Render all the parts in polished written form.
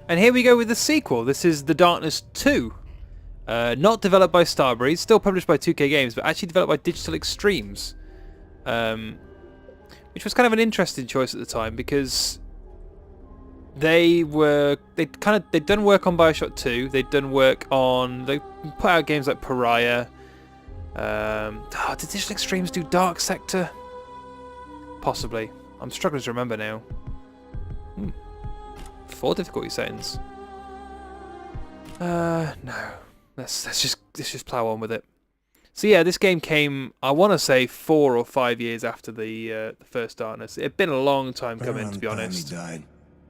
And here we go with the sequel. This is The Darkness 2. Not developed by Starbreeze, still published by 2K Games, but actually developed by Digital Extremes. Which was kind of an interesting choice at the time because they'd done work on BioShock 2, they put out games like Pariah. Did Digital Extremes do Dark Sector? Possibly. I'm struggling to remember now. 4 difficulty settings. No. Let's just plow on with it. So yeah, this game came, I want to say, 4 or 5 years after the first Darkness. It had been a long time coming, to be honest. He died.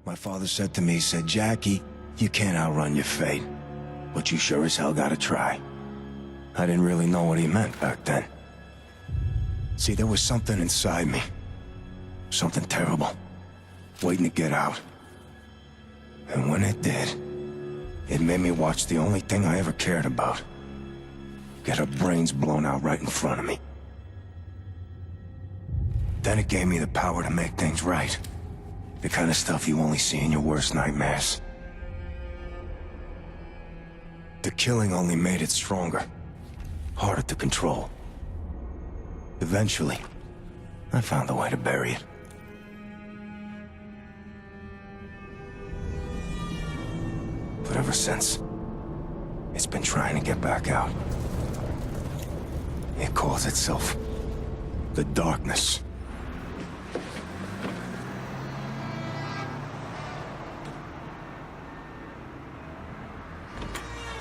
My father said to me, Jackie, you can't outrun your fate, but you sure as hell gotta try. I didn't really know what he meant back then. See, there was something inside me. Something terrible. Waiting to get out. And when it did, it made me watch the only thing I ever cared about. Get her brains blown out right in front of me. Then it gave me the power to make things right. The kind of stuff you only see in your worst nightmares. The killing only made it stronger. Harder to control. Eventually, I found a way to bury it. But ever since, it's been trying to get back out. It calls itself the Darkness.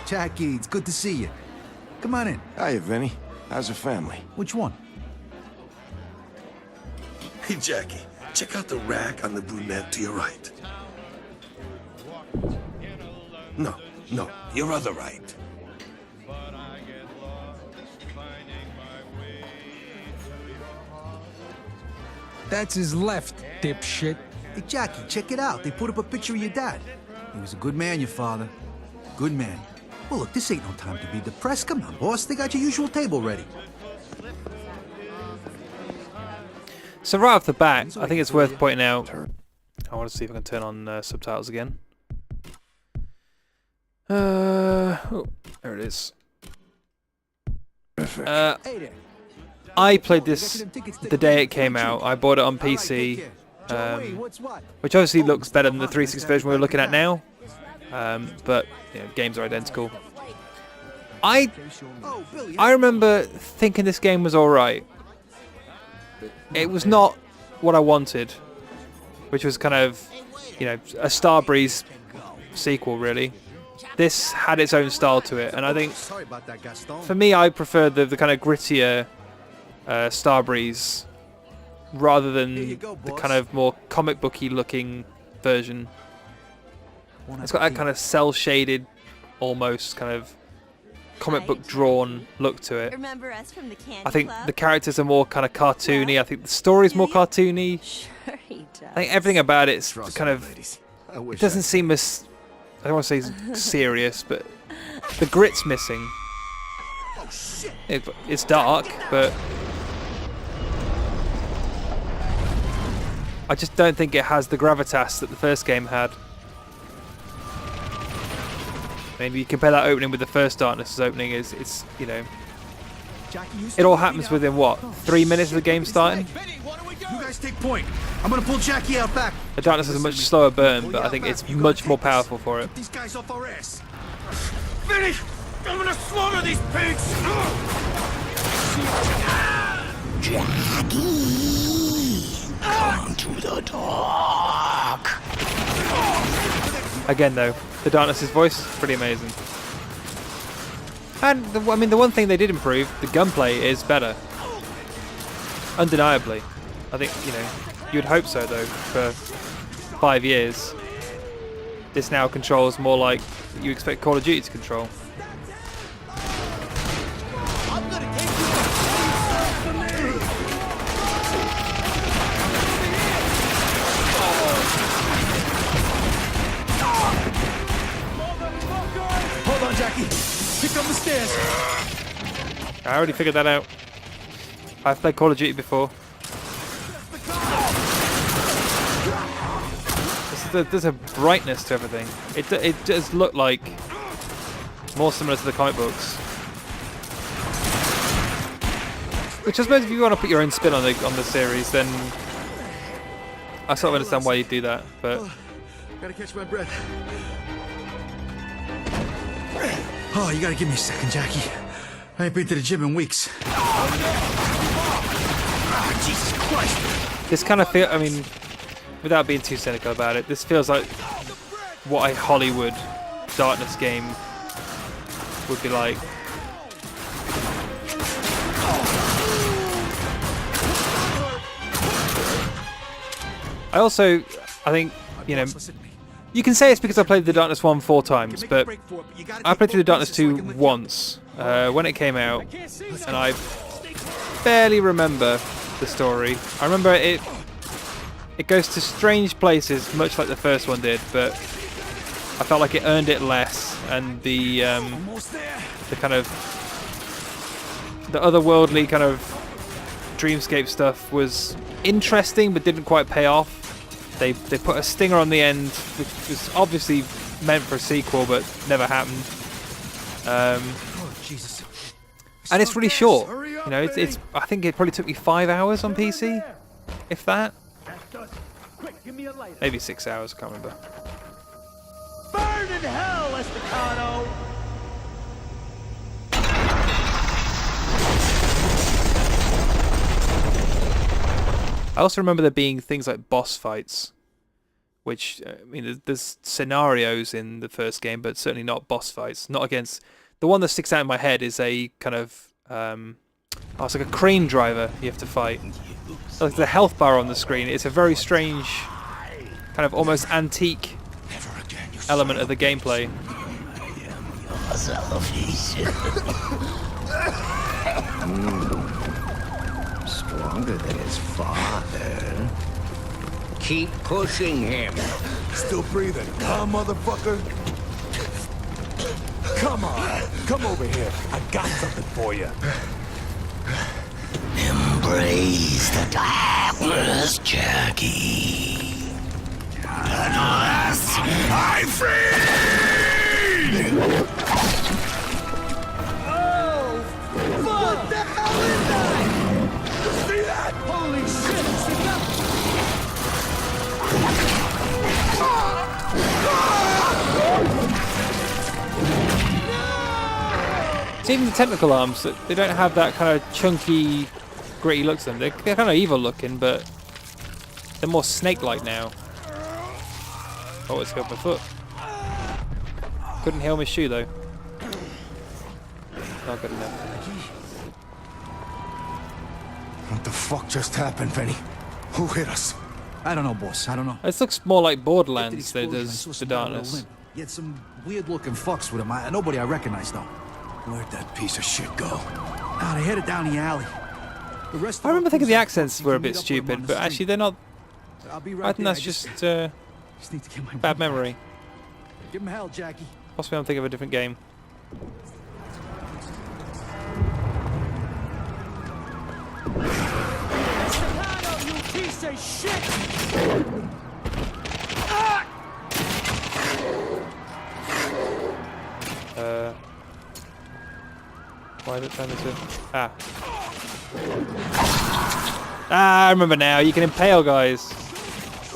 Jackie, it's good to see you. Come on in. Hiya, Vinny. How's the family? Which one? Hey, Jackie, check out the rack on the brunette to your right. No, your other right. That's his left, dipshit. Hey, Jackie, check it out. They put up a picture of your dad. He was a good man, your father. Good man. Well, look, this ain't no time to be depressed. Come on, boss. They got your usual table ready. So right off the bat, I think it's worth pointing out. I want to see if I can turn on subtitles again. Oh, there it is. I played this the day it came out. I bought it on PC, which obviously looks better than the 360 version we're looking at now. But you know, games are identical. I remember thinking this game was alright. It was not what I wanted, which was kind of, you know, a Starbreeze sequel, really. This had its own style to it, and I think, for me, I prefer the kind of grittier Starbreeze rather than the kind of more comic booky looking version. It's got that kind of cel-shaded, almost kind of comic book drawn look to it. Remember us from the Candy I think Club? the characters are more kind of cartoony. I think the story's more cartoony. Sure he does. I think everything about it's kind of, it doesn't seem as, I don't want to say serious, but the grit's missing. It's dark, but I just don't think it has the gravitas that the first game had. Maybe you compare that opening with the first Darkness' opening, it's you know, it all happens within what, 3 minutes of the game starting? You guys take point. I'm gonna pull Jackie out back. The Darkness is a much slower burn, but I think it's much more powerful for it. These guys off our ass. Finish! I'm gonna slaughter these pigs! Jackie! Come to the dark! Again though, the Darkness' voice is pretty amazing. And, I mean, the one thing they did improve, the gunplay is better. Undeniably. I think, you know, you'd hope so though, for 5 years. This now controls more like you expect Call of Duty to control. Hold on, Jackie. Pick up the stairs. I already figured that out. I've played Call of Duty before. This is there's a brightness to everything. It does look like more similar to the comic books. Which I suppose if you want to put your own spin on the series, then I sort of understand why you do that. But Gotta catch my breath. Oh, you gotta give me a second, Jackie. I ain't been to the gym in weeks. Jesus Christ! this kind of feel, I mean, without being too cynical about it, this feels like what a Hollywood Darkness game would be like. I think, you know, you can say it's because I played the Darkness 1 4 times, but I played through the Darkness 2 once when it came out, and I barely remember the story. I remember it goes to strange places, much like the first one did, but I felt like it earned it less, and the kind of the otherworldly kind of dreamscape stuff was interesting, but didn't quite pay off. They put a stinger on the end, which was obviously meant for a sequel, but never happened. And it's really short. You know, it's. I think it probably took me 5 hours on PC, if that. Maybe 6 hours. I can't remember. Burn in hell, Estacado! I also remember there being things like boss fights, which, I mean, there's scenarios in the first game, but certainly not boss fights. Not against... The one that sticks out in my head is a kind of... it's like a crane driver you have to fight. Like the health bar on the screen. It's a very strange, kind of almost antique element of the gameplay. Stronger than his father. Keep pushing him. Still breathing, huh, motherfucker? Come on, come over here. I got something for you. Embrace the darkness, Jackie. Unless I free! What the hell is that? See that? Holy shit! It's even the technical arms, they don't have that kind of chunky, gritty look to them. They're kind of evil looking, but they're more snake-like now. Oh, it's got my foot. Couldn't heal my shoe though. Not good enough. What the fuck just happened, Benny? Who hit us? I don't know, boss. I don't know. This looks more like Borderlands After the than it explosion, I does saw the some guy with a Darkness. limp. He had some weird-looking fucks with him. Nobody I recognize, though. Where'd that piece of shit go? Nah, they headed down the alley. The rest of I remember our thinking the crews accents can were a meet bit up with 'em on stupid, the but street. actually they're not. I'll be I right think there. that's just just need to get my bad breath. memory. Give him hell, Jackie. Possibly I'm thinking of a different game. Estacado, you piece of shit! Why did it turn into... I remember now. You can impale guys.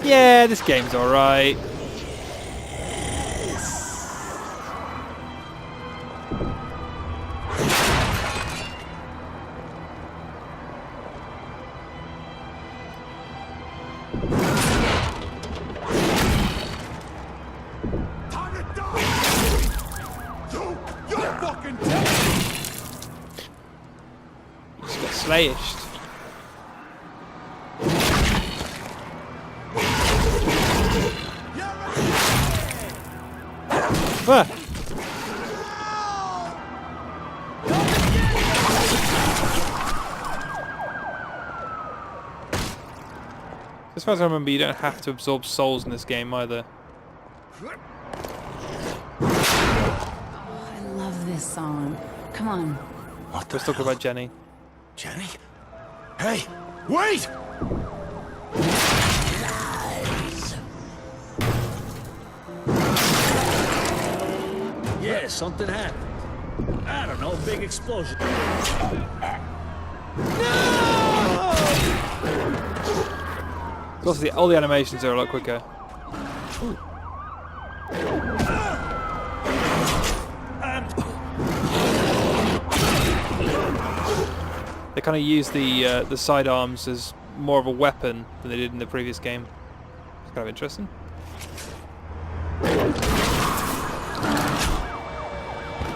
Yeah, this game's alright. Time to die! You're fucking dead! Just got slayished. Ah. As far as I remember, you don't have to absorb souls in this game either. I love this song. Come on. What the Let's talk hell? about Jenny. Jenny? Hey, wait! guess something happened. I don't know, big explosion. Also, all the animations are a lot quicker. They kind of use the sidearms as more of a weapon than they did in the previous game. It's kind of interesting.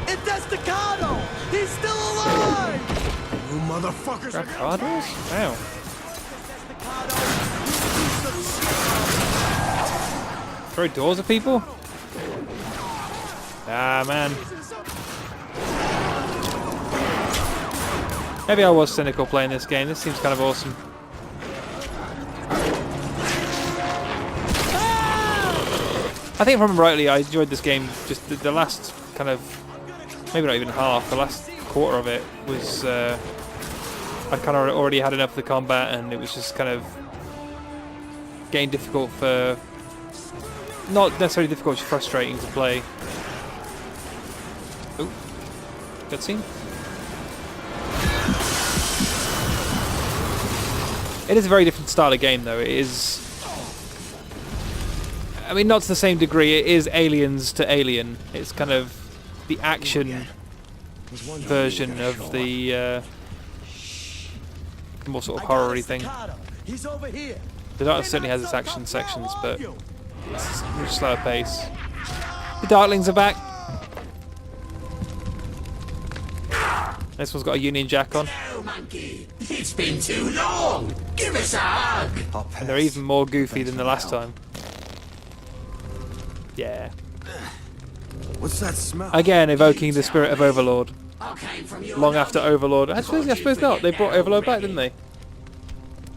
It's Estacado! He's still alive! You motherfuckers are Grab doors? Wow. Throw doors at people? Ah, man. Maybe I was cynical playing this game. This seems kind of awesome. I think if I remember rightly, I enjoyed this game. Just the last kind of, maybe not even half, the last quarter of it was, I kind of already had enough of the combat, and it was just kind of getting difficult for, not necessarily difficult, just frustrating to play. Oh, cutscene. It is a very different style of game, though. It is, I mean, not to the same degree. It is Aliens to Alien. It's kind of the action version of the more sort of horror-y thing. He's over here. The Dark certainly has its action sections, but it's a much slower pace. The Darklings are back. This one's got a Union Jack on. Hello, monkey. It's been too long. Give us a hug. And they're even more goofy than the last time. Yeah. What's that smell? Again, evoking the spirit of Overlord. I came from your Long after Overlord. Actually, I suppose not. They brought Overlord back, didn't they?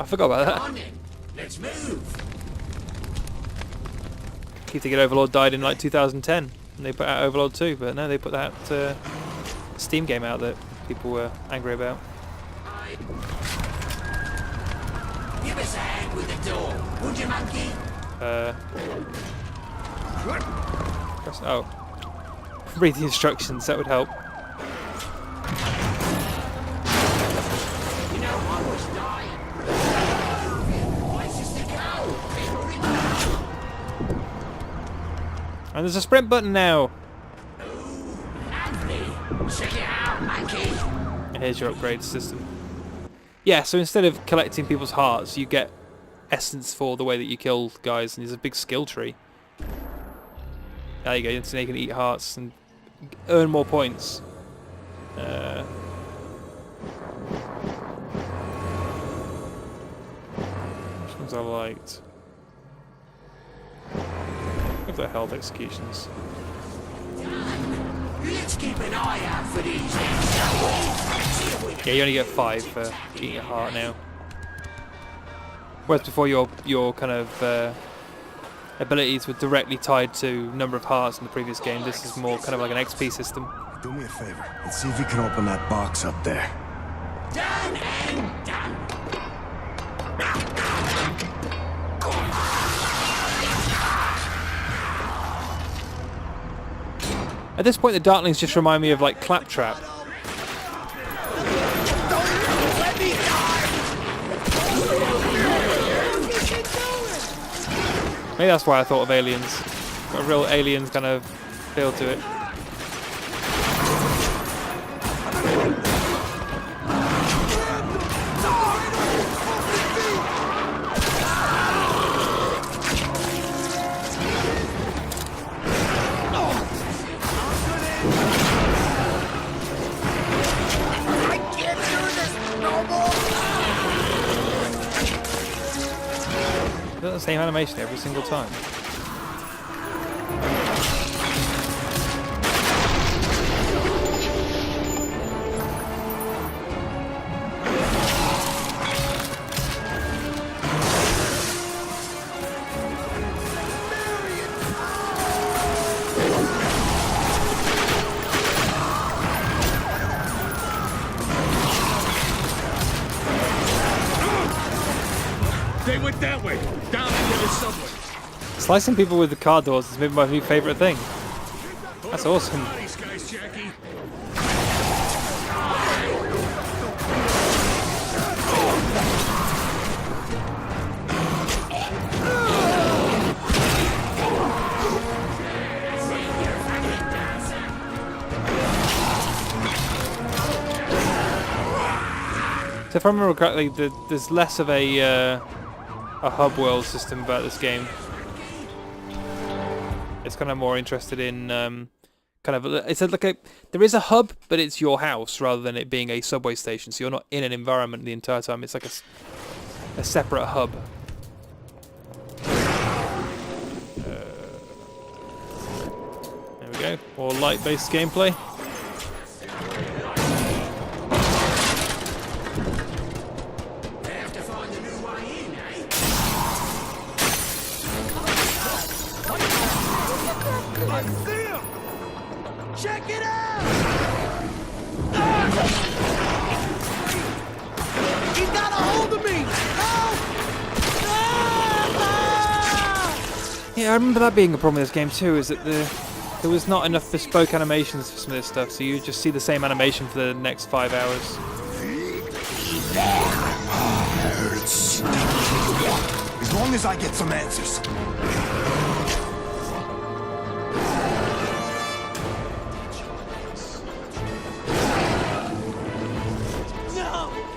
I forgot about that. On then. Let's move. Keep thinking Overlord died in like 2010, and they put out Overlord 2, but no, they put that Steam game out that people were angry about. Give us a hand with the door, would you, monkey? Press, oh. Read the instructions, that would help. You know, I was dying. Places to go. And there's a sprint button now. Lovely. Check it out, monkey. And here's your upgrade system. Yeah, so instead of collecting people's hearts, you get essence for the way that you kill guys, and there's a big skill tree. There you go, so you can eat hearts and earn more points. Which ones I liked? If they're held executions. Let's keep an eye out for these. Yeah, you only get 5 for eating a heart now. Whereas before your kind of abilities were directly tied to number of hearts in the previous game, this is more kind of like an XP system. Do me a favor. Let's see if you can open that box up there. Done and done. At this point, the Darklings just remind me of like Claptrap. Maybe that's why I thought of Aliens. Got a real Aliens kind of feel to it. Is that the same animation every single time? They went that way, down into the subway. Slicing people with the car doors is maybe my new favourite thing. That's awesome. These guys Jackie. So if I remember correctly, there's less of a hub world system about this game. It's kind of more interested in kind of there is a hub, but it's your house rather than it being a subway station. So you're not in an environment the entire time. It's like a separate hub. There we go. More light-based gameplay. Check it out! He got a hold of me! Yeah, I remember that being a problem with this game too, is that there was not enough bespoke animations for some of this stuff, so you just see the same animation for the next 5 hours. As long as I get some answers.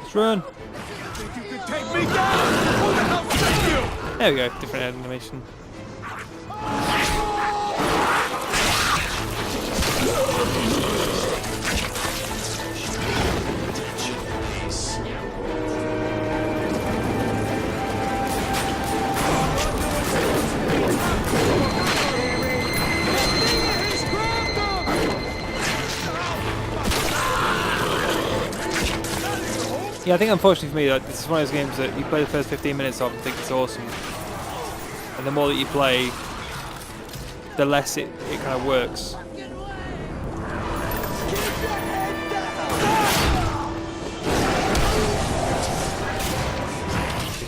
Let's run. Take me down! Who the hell sent you? There we go, different animation. Yeah, I think unfortunately for me, like, this is one of those games that you play the first 15 minutes of and think it's awesome. And the more that you play, the less it kind of works.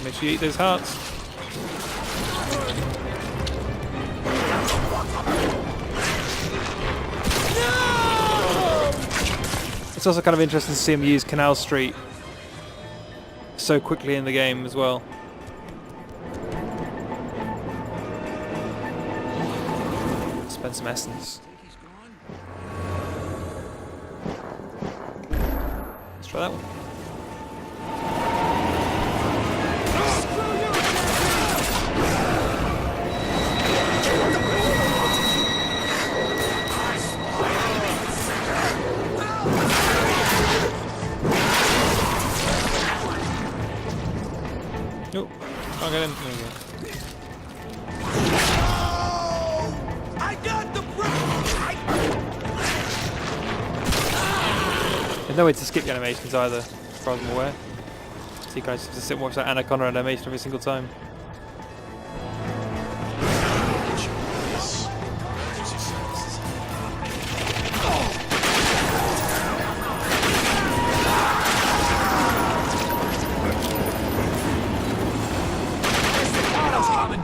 Make sure you eat those hearts. It's also kind of interesting to see him use Canal Street so quickly in the game as well. Spend some essence. Let's try that one. Nope, can't get in. There we go. I got the There's no way to skip the animations either, as far as I'm aware. So you guys have to sit and watch that Anaconda animation every single time.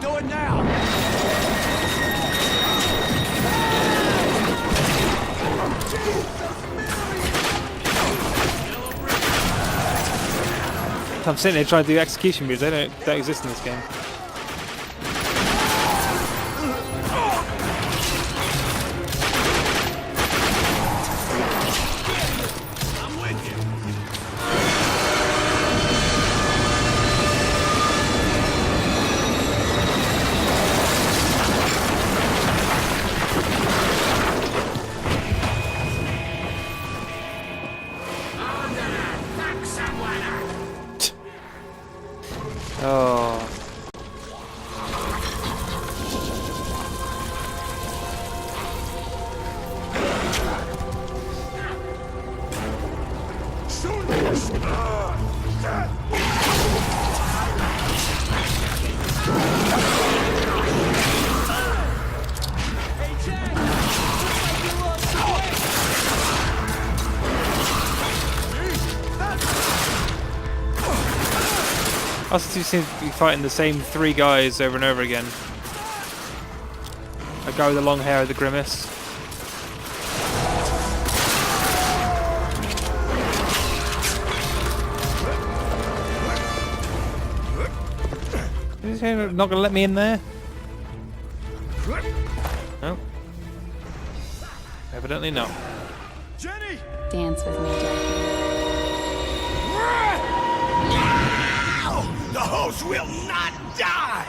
Do it now! I'm sitting here trying to do execution moves. They don't exist in this game. I'm with you! Oh. Also, you seem to be fighting the same 3 guys over and over again. A guy with the long hair with the grimace. Is he not going to let me in there? No. Evidently not. Jenny! Dance with me, Jackie. The host will not die!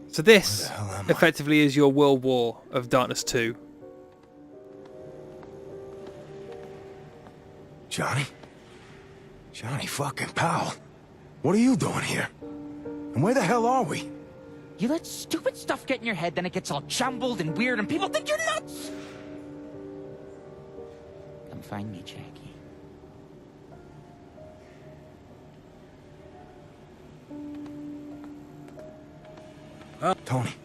So this effectively is your World War of Darkness 2. Johnny? Johnny fucking Powell. What are you doing here? And where the hell are we? You let stupid stuff get in your head, then it gets all jumbled and weird, and people think you're nuts! Come find me, Jackie.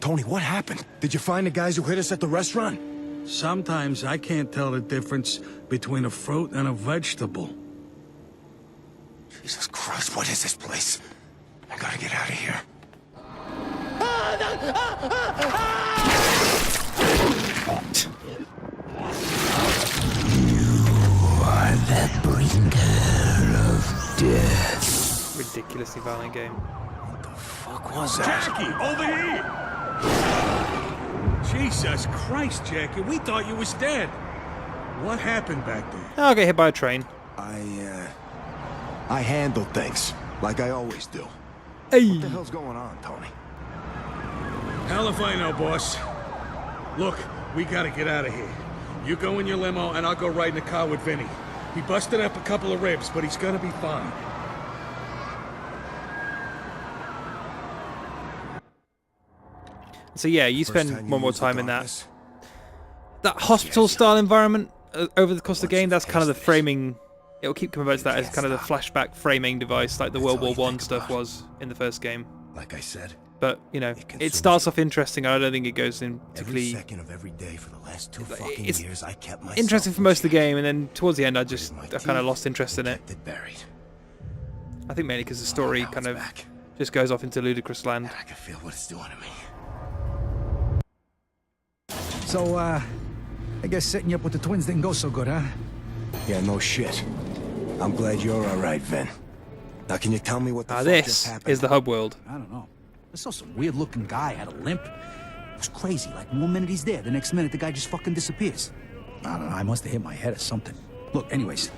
Tony, what happened? Did you find the guys who hit us at the restaurant? Sometimes I can't tell the difference between a fruit and a vegetable. Jesus Christ, what is this place? I gotta get out of here. You are the bringer of death. Ridiculously violent game. What the fuck was that? Jackie, over here! Jesus Christ, Jackie, we thought you was dead. What happened back there? I'll get hit by a train. I handle things like I always do. Hey. What the hell's going on, Tony? Hell if I know, boss. Look, we gotta get out of here. You go in your limo, and I'll go ride in the car with Vinny. He busted up a couple of ribs, but he's gonna be fine. So yeah, you spend one more time in that hospital-style environment over the course of the game. That's kind of the framing. It'll keep coming back to that as kind of the flashback framing device, like the World War I stuff was in the first game. Like I said, but you know, it starts off interesting. I don't think it goes in particularly. every second of every day for the last 2 fucking It's years, I kept myself interesting for most of the game, and then towards the end, I kind of lost interest in it. buried. I think mainly because the story kind of just goes off into ludicrous land. I can feel what it's doing to me. So, I guess setting you up with the twins didn't go so good, huh? Yeah, no shit. I'm glad you're all right, Vin. Now, can you tell me what the fuck just This happened? is the hub world. I don't know. I saw some weird-looking guy had a limp. It was crazy. Like, one minute he's there, the next minute the guy just fucking disappears. I don't know. I must have hit my head or something. Look, anyways,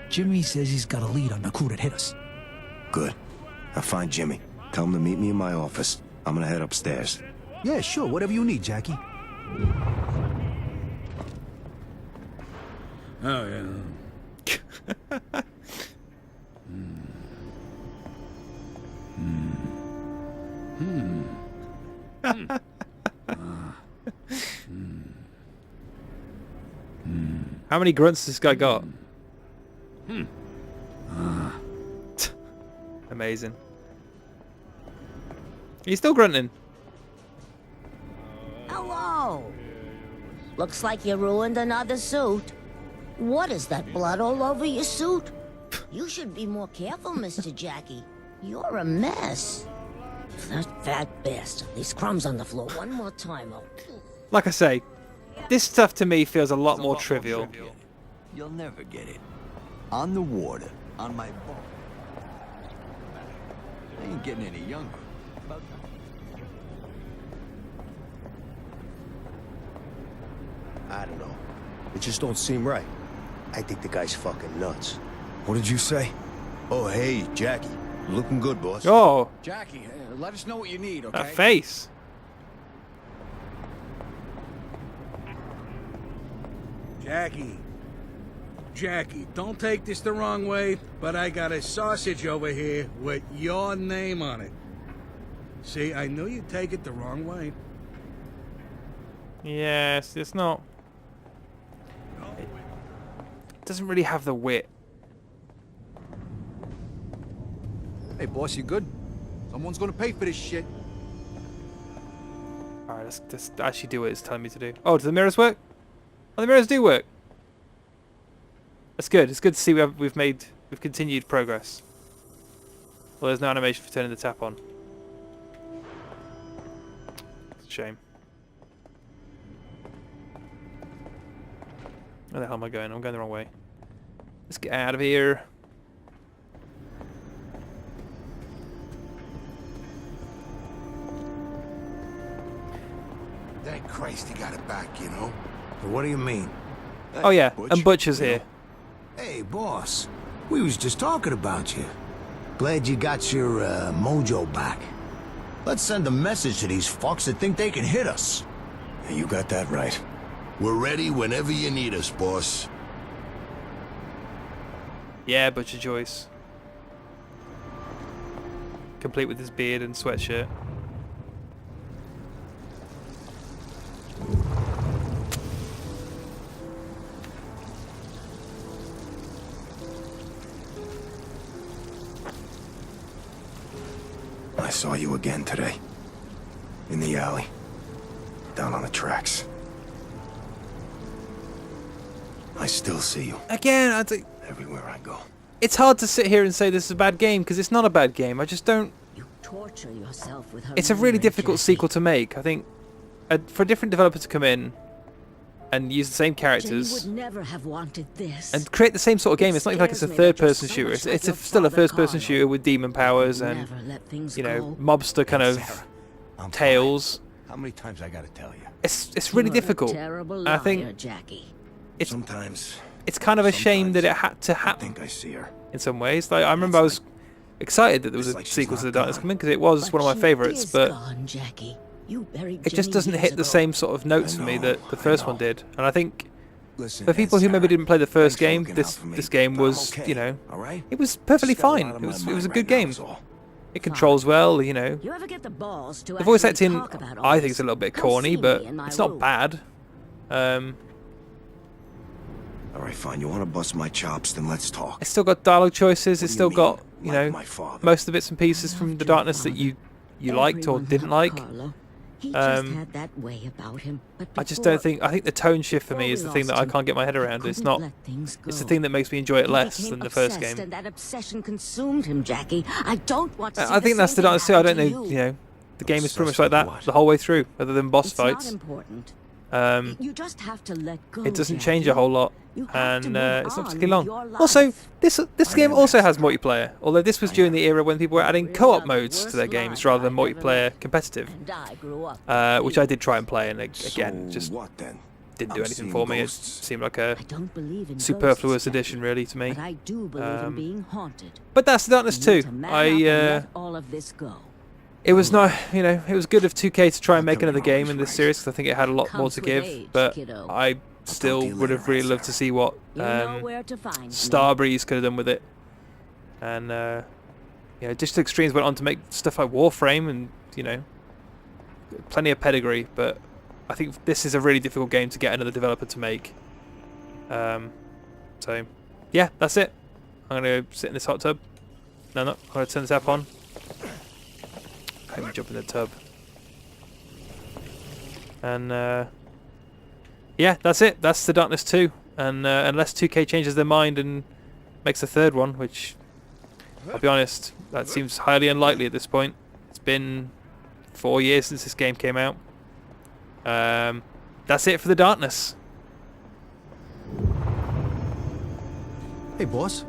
Jimmy says he's got a lead on the crew that hit us. Good. Now find Jimmy. Tell him to meet me in my office. I'm gonna head upstairs. Yeah, sure. Whatever you need, Jackie. Oh, yeah. How many grunts this guy got? Amazing. He's still grunting. Hello. Looks like you ruined another suit. What is that, blood all over your suit? You should be more careful, Mr. Jackie. You're a mess. That fat bastard. These crumbs on the floor one more time. Oh. Like I say, this stuff to me feels a lot more trivial. You'll never get it. On the water, on my boat. I ain't getting any younger. About I don't know. It just don't seem right. I think the guy's fucking nuts. What did you say? Oh, hey, Jackie. Looking good, boss. Oh, Jackie, let us know what you need, okay? that face. Jackie, don't take this the wrong way, but I got a sausage over here with your name on it. See, I knew you'd take it the wrong way. Yes, it's not. It doesn't really have the wit. Hey, boss, you good? Someone's gonna pay for this shit. Alright, let's actually do what it's telling me to do. Oh, do the mirrors work? Oh, the mirrors do work. That's good. It's good to see we've continued progress. Well, there's no animation for turning the tap on. It's a shame. Where the hell am I going? I'm going the wrong way. Let's get out of here. Thank Christ he got it back, you know? What do you mean? Oh yeah, Butch, and Butcher's you know. here. Hey, boss. We was just talking about you. Glad you got your mojo back. Let's send a message to these fucks that think they can hit us. Yeah, you got that right. We're ready whenever you need us, boss. Yeah, Butcher Joyce. Complete with his beard and sweatshirt. I saw you again today. In the alley. Down on the tracks. I still see you. Again, I think Everywhere I go. it's hard to sit here and say this is a bad game because it's not a bad game. I just don't. You torture yourself with her. It's a really memory, difficult Jackie. sequel to make. I think for a different developer to come in and use the same Jenny characters would never have wanted this. and create the same sort of game. It's not even like it's a scares me that you're third-person so shooter. much It's, like it's your still a father, first-person Carlo. shooter with demon powers and, Never let things you know, go. mobster kind of Sarah, I'm tales. fine. How many times I gotta tell you? It's really You're a difficult. terrible And I think liar, Jackie. it's Sometimes it's kind of a shame that it had to I happen think I see her. in some ways. Like I remember I was excited that there was it's a like she's sequel to not The Darkness gone. coming because it was one of my She favorites, is but gone, Jackie. You buried it just Jenny doesn't years hit the ago. same sort of notes I for me know, that the I first one know. did. And I think Listen, for people who maybe Sarah, didn't play the first thanks for game, looking out this for me, this game but I'm was, okay, you know, all right? it was perfectly Just got a fine. lot on It my was mind a right good now, game. is all. It controls well, you know. You ever get the balls to The voice actually acting, talk about all I think, this? is a little bit Come corny, see me but in my it's not room. bad. All right, fine. You want to bust my chops? Then let's talk. It's still got dialogue choices. It's What still do you got, mean, you like know, my father? most of the bits and pieces from Loved The your Darkness that father. you liked or Everyone didn't loved like. Carlo. He just had that way about him. But I just don't before- think. I think the tone shift for me before is we the thing that lost I him, can't get my head he around. It's couldn't not. let things It's the go. thing that makes me enjoy it He less became than the first obsessed, game. and that obsession consumed him, Jackie. I don't want to see I think the that's same The thing Darkness too. I don't happen know. to You know, the game is pretty much Obsessed like that with what? the whole way through, other than boss It's fights. not important. Um, You just have to let go. it doesn't Jackie. change a whole lot, You have to and move it's not on particularly with long. your Also, life. this game also has multiplayer. Although this was during the era when people were adding Really co-op are the modes to worst their games life rather than I've ever multiplayer lived. competitive, And I grew up. which I did try and play, and So again, just what then? didn't do I'm anything seeing for me. It ghosts. seemed like a I don't believe in superfluous ghosts, addition, Jackie, really, to me. But I do believe in being haunted. But that's The Darkness You need 2. to man up and I let all of this go. it was not, you know, it was good of 2K to try and make Come another on, game always in this right. series because I think it had a lot more Comes to with give. age, But kiddo. I still to you would have later, really loved to see what You know where to find me. Starbreeze could have done with it. And you know, Digital Extremes went on to make stuff like Warframe and, you know, plenty of pedigree. But I think this is a really difficult game to get another developer to make. So yeah, that's it. I'm gonna go sit in this hot tub. No, I'm gonna turn the tap on. Can't even jump in the tub. And yeah, that's it. That's The Darkness 2. And unless 2K changes their mind and makes a third one, which I'll be honest, that seems highly unlikely at this point. It's been 4 years since this game came out. That's it for The Darkness. Hey, boss.